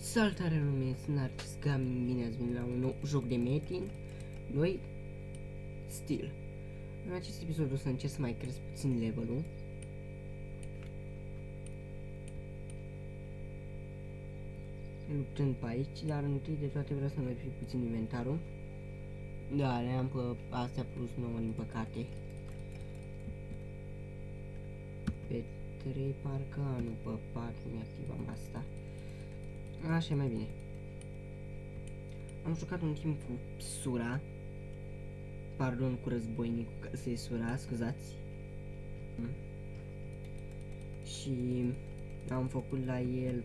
Salutare lume, sunt Narcis Gaming, bine ați venit la un nou joc de meeting. Noi, Steel. În acest episod o să încerc să mai cresc puțin levelul. Luptând pe aici, dar întâi de toate vreau să modific puțin inventarul. Da, le-am pe astea plus 9 din păcate. Pe 3 parcă, nu pe 4 mi-activam asta. Așa e mai bine. Am jucat un timp cu Sura. Pardon, cu războinicul, că se Sura, scuzați. Și am făcut la el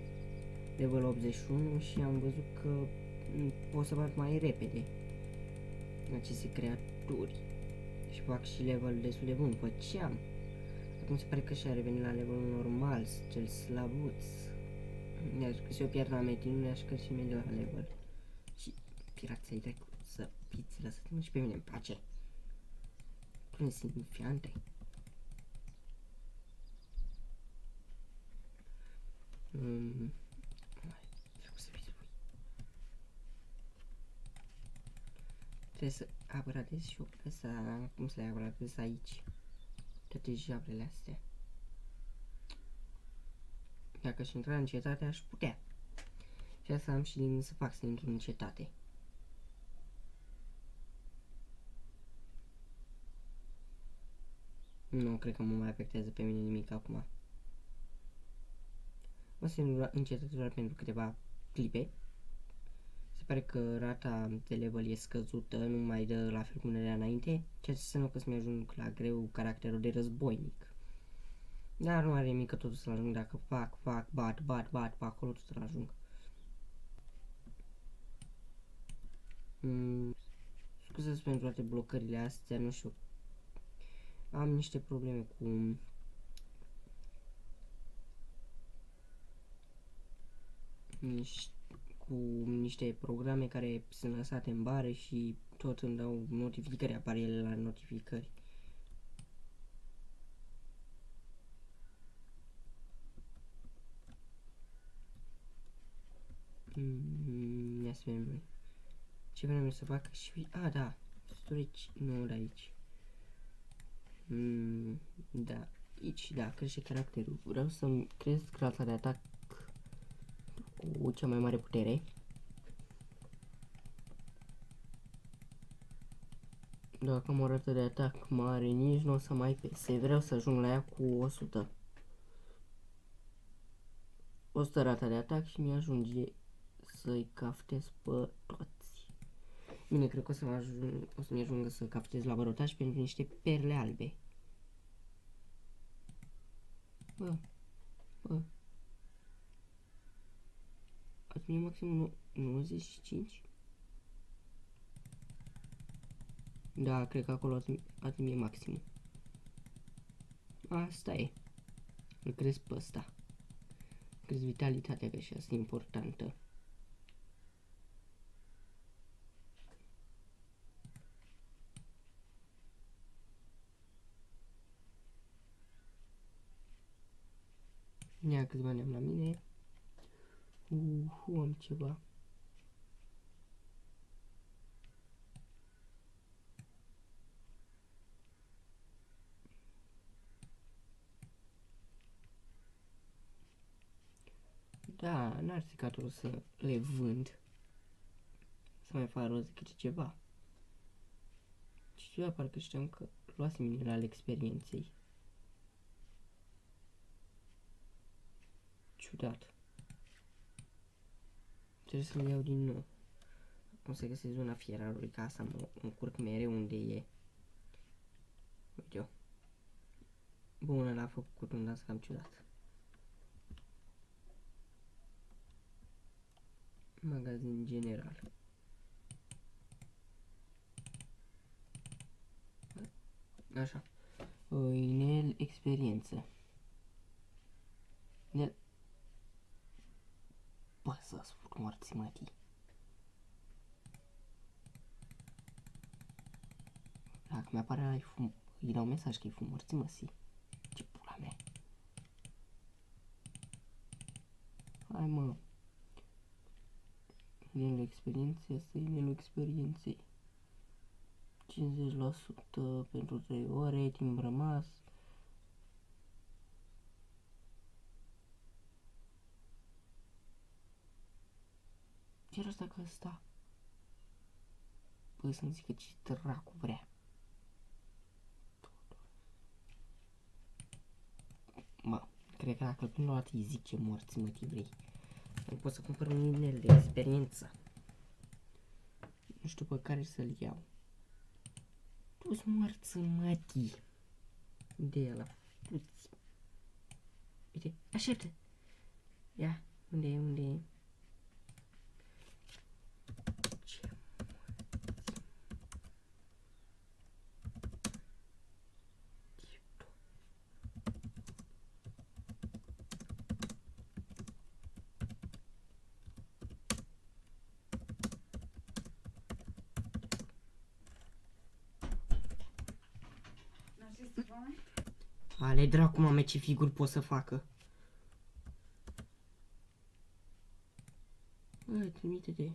level 81 și am văzut că pot să bat mai repede aceste creaturi. Și fac și level destul de bun, făceam. Acum se pare că și-a revenit la levelul normal, cel slabuț. Se o pierd la meeting, nu le-aș cărți imediat la level. Și pirații ai trecut să piți, lăsați-mă și pe mine în pace. Tu insignifiante. Trebuie să upgradez și eu ăsta, cum să le upgradez aici? Toate jabrele astea. Dacă aș intra în cetate, aș putea. Și asta am și din să fac să intru în cetate. Nu cred că mă mai afectează pe mine nimic acum. O să intru în cetate doar pentru câteva clipe. Se pare că rata de level e scăzută, nu mai dă la fel cum era înainte, ceea ce înseamnă că să mi-ajung la greu caracterul de războinic. Dar nu are nimic, că totul să ajung, dacă fac, bat, pe acolo tot să ajung. Scuzați pentru toate blocările astea, nu știu. Am niște probleme cu niște programe care sunt lăsate în bare și tot îmi dau notificări, apar ele la notificări. Ia să vedem ce vrem să fac și... da, storage, nu de aici. Da, aici, da, crește caracterul. Vreau să-mi cresc rata de atac cu cea mai mare putere. Dacă am o rată de atac mare, nici nu o să mai pese. Vreau să ajung la ea cu 100. 100 rata de atac și mi-ajunge să-i caftez pe toți. Bine, cred că o să-mi ajungă să caftez la barotaj pentru niște perle albe. Bă. Atunci maxim 95? Da, cred că acolo atunci e maximum. Asta e. Îl crezi pe ăsta. Crezi vitalitatea, că și asta e importantă. Ia câți bani am la mine. Am ceva. Da, n-ar fi cazul să le vând. Să mai fac rost de ceva. Și parcă știam că luasem minerale experienței. Ciudat. Trebuie să le iau din nou. O să găsesc zona fierarului, ca să mă încurc mereu unde e. Uite-o. Bună, l-a făcut un dans cam ciudat. Magazin general. Așa. Inel experiență. Inel. Bă, să spun morții mătii. Dacă mi-apare ăla, îi dau mesaj că e fum morții măsii. Ce pula mea. Hai mă. Nivelul experienței, asta e nivelul experienței. 50% pentru 3 ore, timp rămas. Chiar asta că ăsta. Bă, să-mi zică ce dracu vrea. Mă, cred că dacă prima dată îi zic ce morți mătii vrei. Nu pot să cumpăr un inel de experiență. Nu știu pe care să-l iau. Tu-ți morți mătii. Unde e ăla? Tu-ți... Uite, așteaptă. Ia, unde e, unde e? Ce Ale dracu, mame, ce figuri pot să facă. Bă, trimite-te.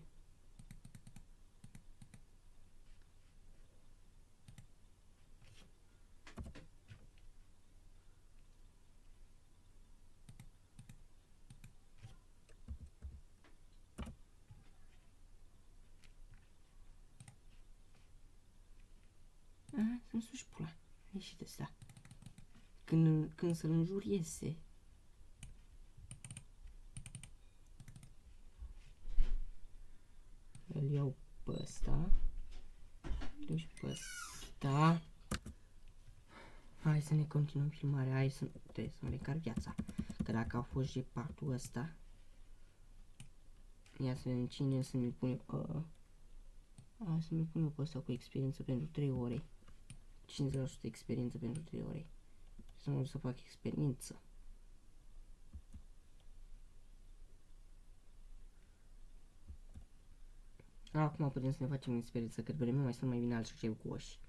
Aha, să-mi suși pula. Ieși de ăsta. Când să-l înjur, iese. Îl iau pe ăsta. Îl și pe ăsta. Hai să ne continuăm filmarea. Hai să... Trebuie să-mi recar viața. Că dacă a fost G4-ul ăsta... Ia să vedem cine să mi pune... Hai să mi pun eu pe ăsta cu experiență pentru 3 ore. 50% experiență pentru 3 ore. Să mă duc să fac experiență. Acum putem să ne facem experiență, că vremea mai sunt mai bine alți cei cu oși.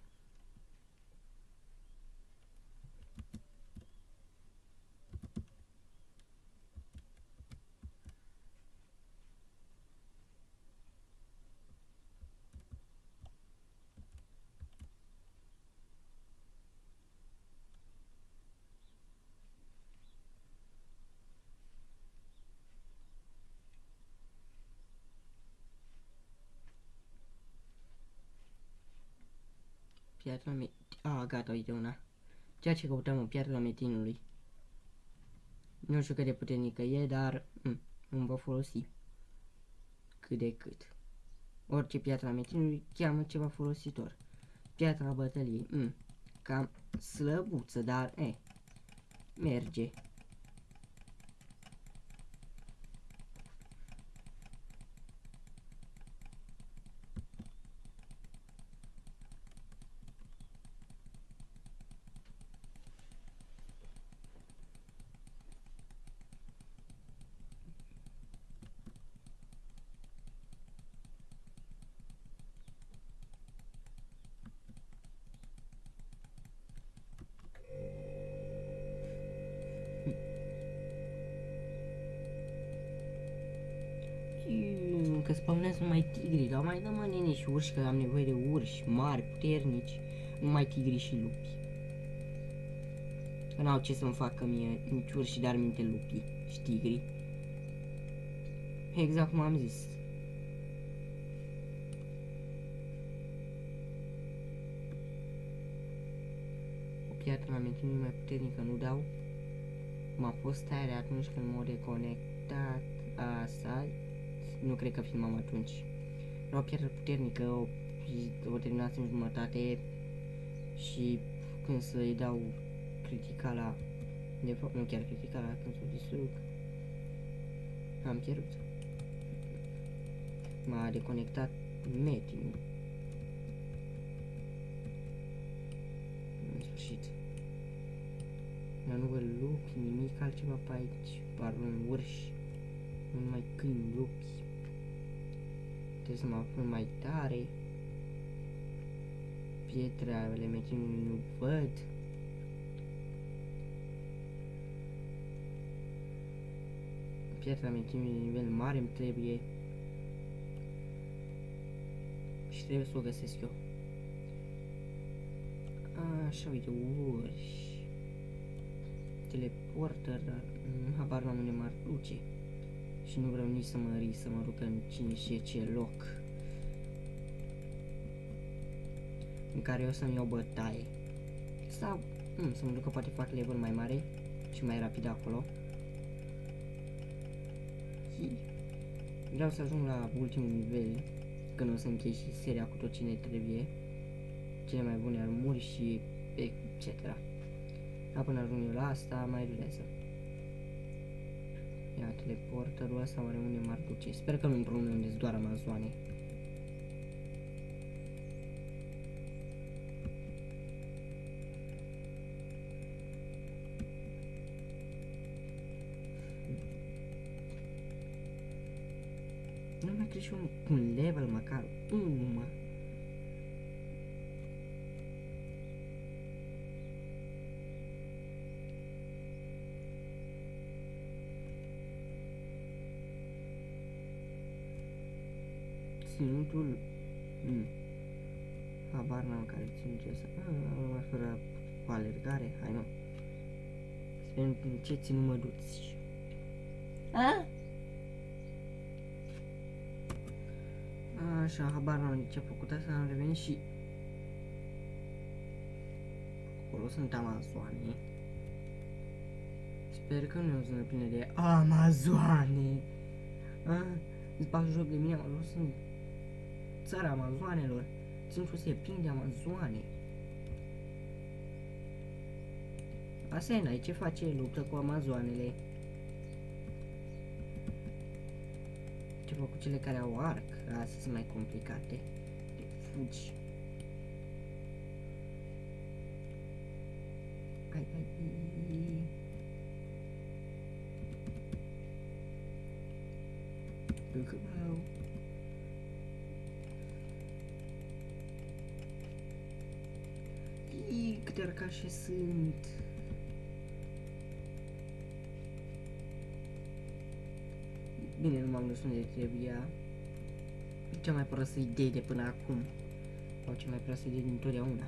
Piatra gata, uite una. Ceea ce căutăm în piatra metinului. Nu știu cât de puternică e, dar nu va folosi. Cât de cât. Orice piatra metinului cheamă ceva folositor. Piatra bătăliei, cam slăbuță, dar merge. Că spawnează numai tigri, dar mai dă-mă nene și urși, că am nevoie de urși mari, puternici, numai tigri și lupi. Că n-au ce să-mi facă mie nici urși, dar minte lupii și tigri. Exact cum am zis. O piatră la mențiune mai puternică nu dau. M-a fost tare atunci când m-au reconectat. Asta nu cred că filmam atunci. Era o piatră puternică, o terminasem jumătate și când să-i dau criticala, de fapt nu chiar criticala, când să o distrug, am pierdut. M-a deconectat metinul. În sfârșit. Dar nu văd lupi, nimic altceva pe aici, doar un urși, nu numai câini, lupi. Trebuie să mă pun mai tare. Pietre ale metinului nu văd. Piatra metinului de nivel mare îmi trebuie. trebuie să o găsesc eu. Așa, uite, urși. Teleporter, dar habar n-am unde m-ar duce. Și nu vreau nici să mă risc, să mă duc în cine știe ce loc în care eu să-mi iau bătaie. Sau să mă duc că poate fac level mai mare și mai rapid acolo. Vreau să ajung la ultimul nivel, când o să închei și seria cu tot cine trebuie, cele mai bune armuri și etc. Dar până ajung eu la asta, mai durează. Ia, teleporterul ăsta oare unde m-ar duce? Sper că nu într-un unde sunt doar amazoane. Nu mai cred și un level măcar, numai. Ținutul, habar n-am care ținut ăsta. Numai fără cu alergare, hai mă. Sper în ce ținut mă duci. Așa, habar n-am ce a făcut asta, am revenit și acolo sunt amazoane. Sper că nu e o zonă plină de amazoane. Îți bag joc de mine, amazon sunt țara amazoanelor. Ținutul ăsta e plin de amazoane. Asta e, n-ai ce face, luptă cu amazoanele. Ceva cu cele care au arc, astea sunt mai complicate. De fugi. Ai. Wow. Câte arcașe sunt. Bine, nu m-am dus unde trebuia. Cea mai proastă idee de până acum. Sau cea mai proastă idee din totdeauna.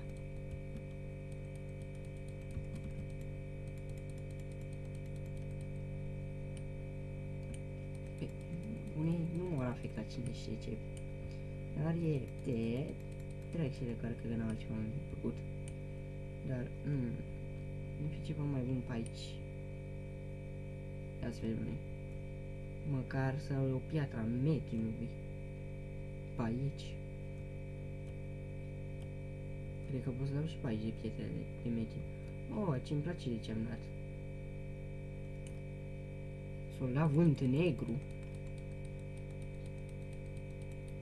Unii nu m-au afectat cine știe ce. Dar e de direcțiile care cred că n-au altceva mai făcut. Dar, nu fi ceva mai bun pe aici. Ia să vedem noi. Măcar să au o piatră a metinului. Pe aici. Cred că pot să dau și pe aici de pietrele de metin. Oh, ce-mi place de ce am dat. Soldat vânt negru.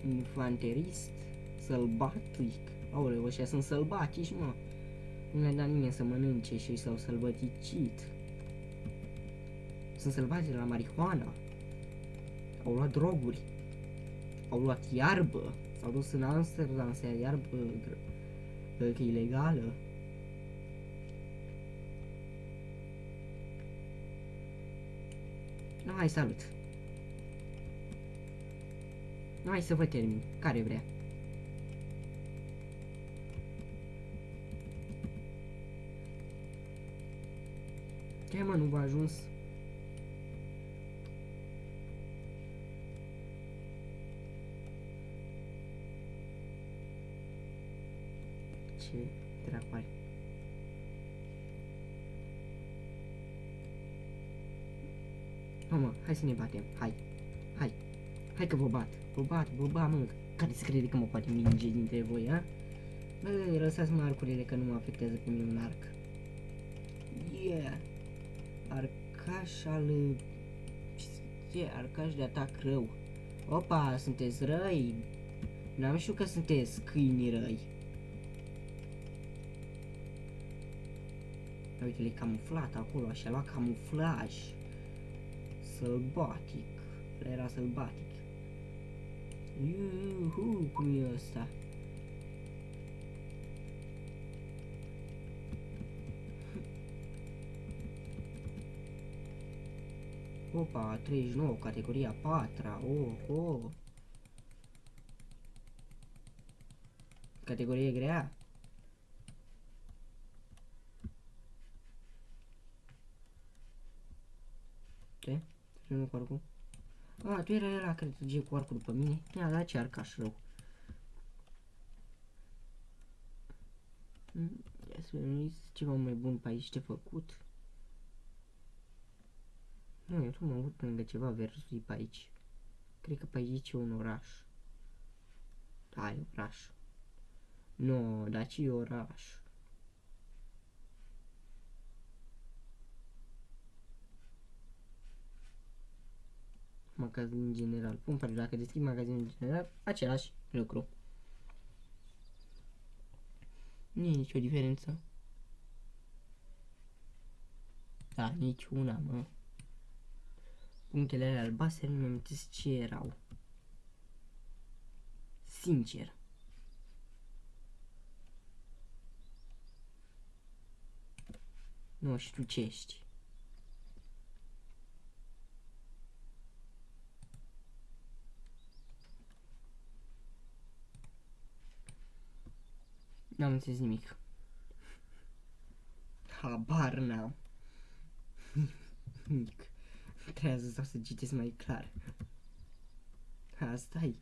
Infanterist. Sălbatic. Aoleu, ăștia sunt sălbatici, mă. Nu le-a dat nimeni să mănânce și s-au sălbăticit. Sunt sălbatici la marihuana. Au luat droguri. Au luat iarbă. S-au dus în Amsterdam să ia iarbă ilegală. Nu, hai, salut. Nu, hai să vă termin. Care vrea? Ce, mă, nu v-a ajuns? Ce dracu are? Mă, hai să ne batem. Hai. Hai că vă bat. Vă bat, mă. Care se crede că mă poate minge dintre voi, a? Băi, lăsați-mă arcurile că nu mă afectează pe mine un arc. Yeah. Arcaș al... Ce? Arcaș de atac rău. Opa, sunteți răi. N-am știut că sunteți câini răi. Uite, le camuflat acolo, așa, la camuflaj. Sălbatic. Era sălbatic. Iuhu, cum e ăsta? Opa, 39, categoria 4, oh. Categorie grea. Ce? Nu cu arcul. A, tu erai ăla care trăge cu arcul după mine? Ia, da, ce arcaș rău. Ia să vedem, nu ceva mai bun pe aici de făcut. Nu, eu m-am avut lângă ceva versuri pe aici. Cred că pe aici e un oraș. Da, e oraș. Nu, dar ce e oraș? Magazin general. Cum pare, dacă deschid magazinul general, același lucru. Nu e nicio diferență. Da, niciuna, mă. Punctele alea albastre nu mi-am ce erau. Sincer. Nu știu ce ești. N-am înțeles nimic. Habar n-am. Nimic. Trebuie să stau să citesc mai clar. Asta-i.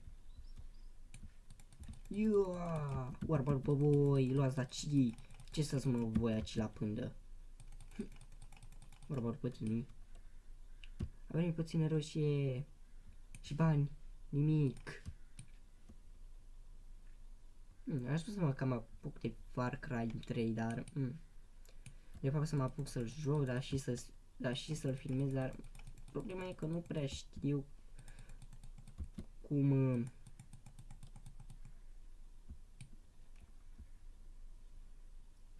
Iuaa! Oarba după voi, luați la ci. Ce să-ți mă voi aici la pândă? Oarba după tine. A venit puțină roșie. Și bani. Nimic. Aș vrea să mă cam apuc de Far Cry 3, dar... De fapt să mă apuc să-l joc, dar și să-l filmez, dar... Problema e că nu prea știu cum...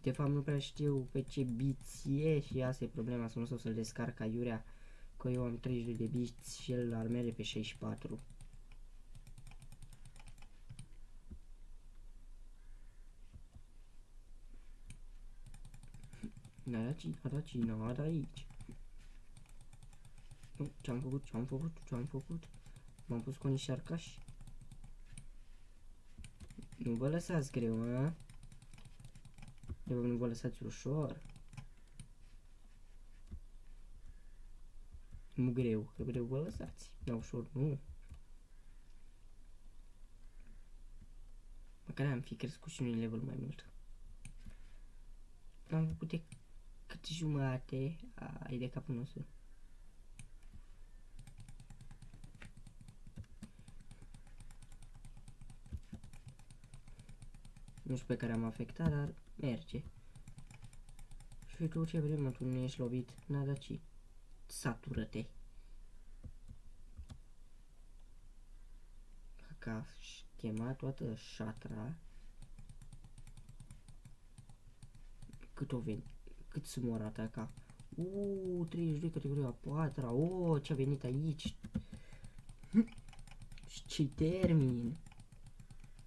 De fapt nu prea știu pe ce biți e și asta e problema, să nu stau să-l descarc aiurea, că eu am 32 de biți și el ar merge pe 64. N-ada aici. Ce-am făcut? M-am pus cu niște arcași. Nu vă lăsați greu, mă? Nu vă lăsați ușor. Nu greu, că greu vă lăsați. Dar ușor nu. Măcar am fi crescut și un level mai mult. Am făcut de cât jumate. Ai de capul nostru. Nu știu pe care am afectat, dar merge. Și tu ce vrem, tu nu ești lovit, n-a ci. Satură-te. Că a chemat toată șatra. Cât să mor ataca. 32 categoria 4. Ce-a venit aici. Și ce termin.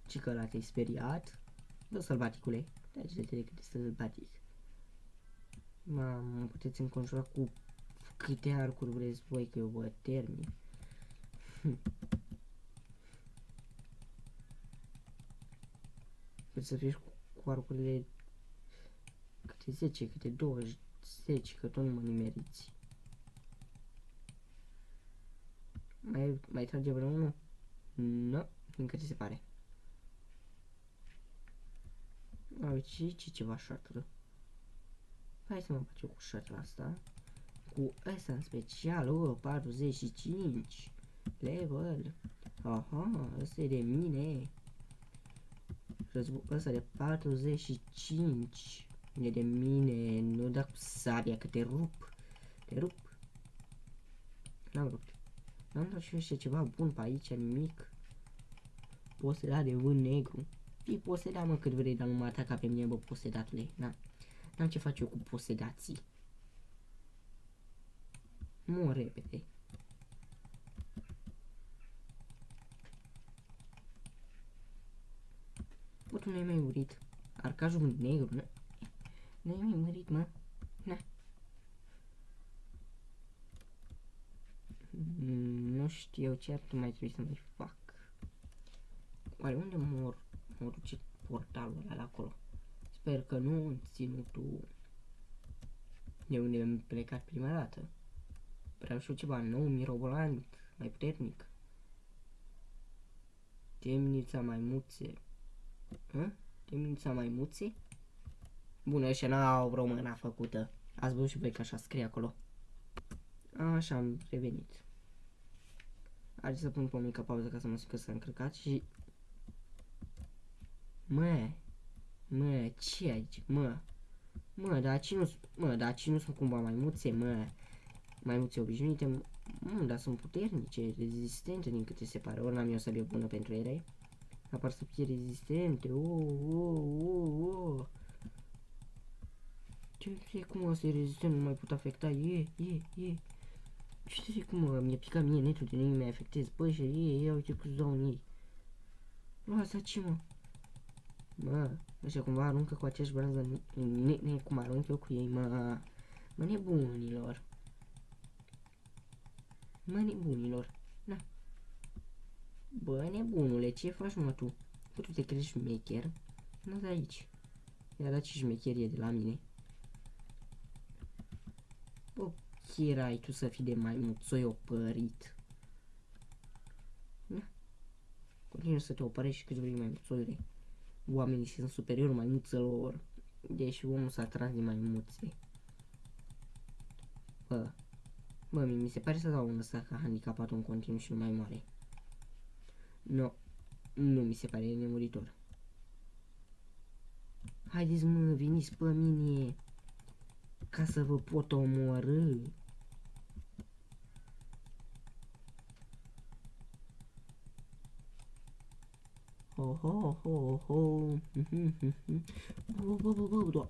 Ce că ăla te-ai speriat? Da, sălbaticule. Dă-te de cât de sălbatic. Mă puteți înconjura cu câte arcuri vreți voi, că eu vă termin. Vreți să fie cu arcurile câte 10, câte 20, că tot nu mă nimeriți. Mai trage vreunul? Nu, încă ți se pare. Uite, ceva șatră. Hai să mă fac eu cu șatra asta. Cu ăsta în special, 45 level. Aha, ăsta e de mine. Ăsta de 45 e de mine. Nu da cu sabia că te rup. Te rup. N-am rupt. N-am dat și eu ceva bun pe aici, nimic. Posedat de vânt negru. Fii posedat, mă, cât vrei, dar nu mă ataca pe mine, bă, posedatule. N-am ce fac eu cu posedații. Mor repede. Bă, tu n-ai mai murit. Arcajul negru, n-ai mai murit, mă. Na. Nu știu ce ar mai trebui să mai fac. Oare unde mor? portalul ăla de acolo. Sper că nu în ținutul de unde am plecat prima dată. Vreau și eu ceva nou, mirobolant, mai puternic. Temnița maimuțe. Temnița maimuțe? Bună, ăștia n-au româna făcută. Ați văzut și voi că așa scrie acolo. Așa am revenit. Hai să pun pe o mică pauză ca să mă simt că s-a încărcat și... Mă, ce aici? Mă, dar aici nu sunt cumva maimuțe, maimuțe obișnuite, dar sunt puternice, rezistente din câte se pare. Ori n-am eu o sabie bună pentru ele. Apar să fie rezistente, Ce cum ăsta e rezistent, nu mai pot afecta, Știi cum mi-a picat mie netul de nu mi afectez, bă, și ia uite câți dau în ei. Nu, asta ce, mă, ăștia cumva aruncă cu aceeași branză, cum arunc eu cu ei, mă, nebunilor. Na. Bă, nebunule, ce faci, mă, tu? Bă, tu te crezi șmecher? Nu de aici. Ia dat ce șmecherie de la mine. Bă, chirai tu să fii de maimuțoi opărit. Na. Continuă să te opărești și câți vrei maimuțoire. Oamenii sunt superiori maimuțelor. Deși omul s-a tras de maimuțe. Bă, mi se pare să dau un ăsta ca handicapat în continuu și nu mai moare. Nu mi se pare nemuritor. Haideți, mă, veniți pe mine ca să vă pot omorâ.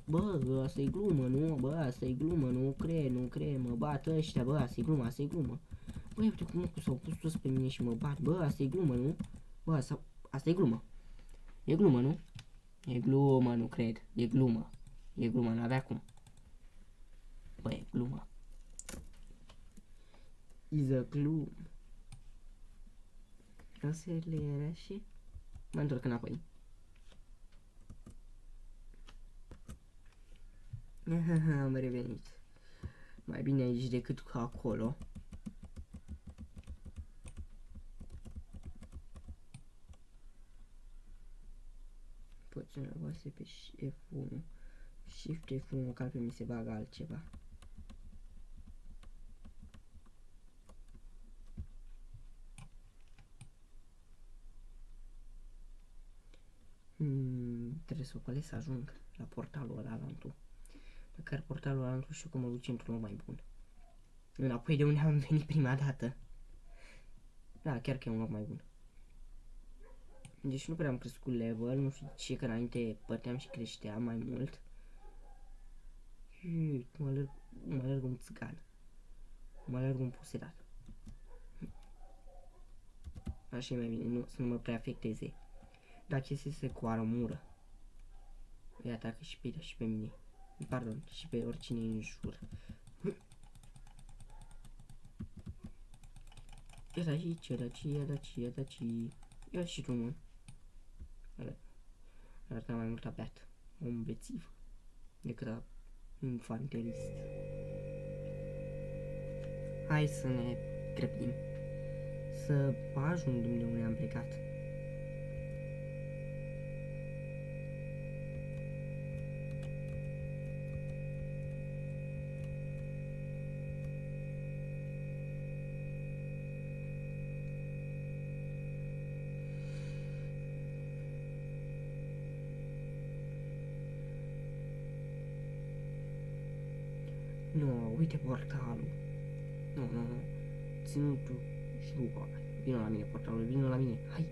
Bă, asta-i glumă, nu? Bă, asta-i glumă, nu cred, mă bat ăștia, bă, asta-i glumă. Bă, uite cum s-au pus toți pe mine și mă bat, bă, asta-i glumă, nu? Bă, asta-i glumă. E glumă, nu? E glumă, nu cred, e glumă, n-avea cum. Bă, e glumă. Is a glum. Casele era și... Mă întorc înapoi. Am revenit. Mai bine aici decât ca acolo. Pot să apase pe F1. Shift F1, ca pe mi se bagă altceva. Trebuie să ocolesc să ajung la portalul ăla altul. Măcar portalul ăla altul știu că mă duce într-un loc mai bun. Înapoi de unde am venit prima dată. Da, chiar că e un loc mai bun. Deci nu prea am crescut level, nu știu ce, că înainte băteam și creșteam mai mult. Mă alerg un țigan. Mă alerg un posedat. Așa e mai bine, să nu mă prea afecteze. Dacă este să cu armură, îi atacă și pe ea și pe mine. Pardon, și pe oricine în jur. Ia daci. Ia și tu, mă. Arată mai mult abeat. Un bețiv decât a infanterist. Hai să ne grăbim. Să ajungem de unde am plecat. Nu, uite portalul. Nu. Ținutul juca. Vino la mine portalul, vino la mine. Hai,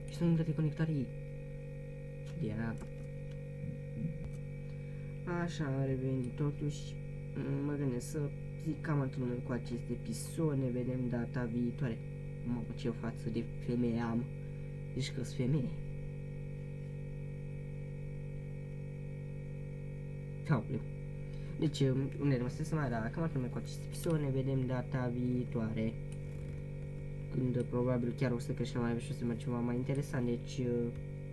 ești în de conectare ei. Ia. Așa am revenit totuși. Mă gândesc să zic cam atât numai cu acest episod. Ne vedem data viitoare. Mamă, ce față de femeie am. Deci că-s femeie. Aoleu. Deci, unde rămăsese să mai cam atât numai cu acest episod. Ne vedem data viitoare. Când probabil chiar o să creștem mai și o să mergem ceva mai interesant. Deci,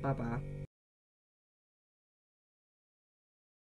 pa, pa!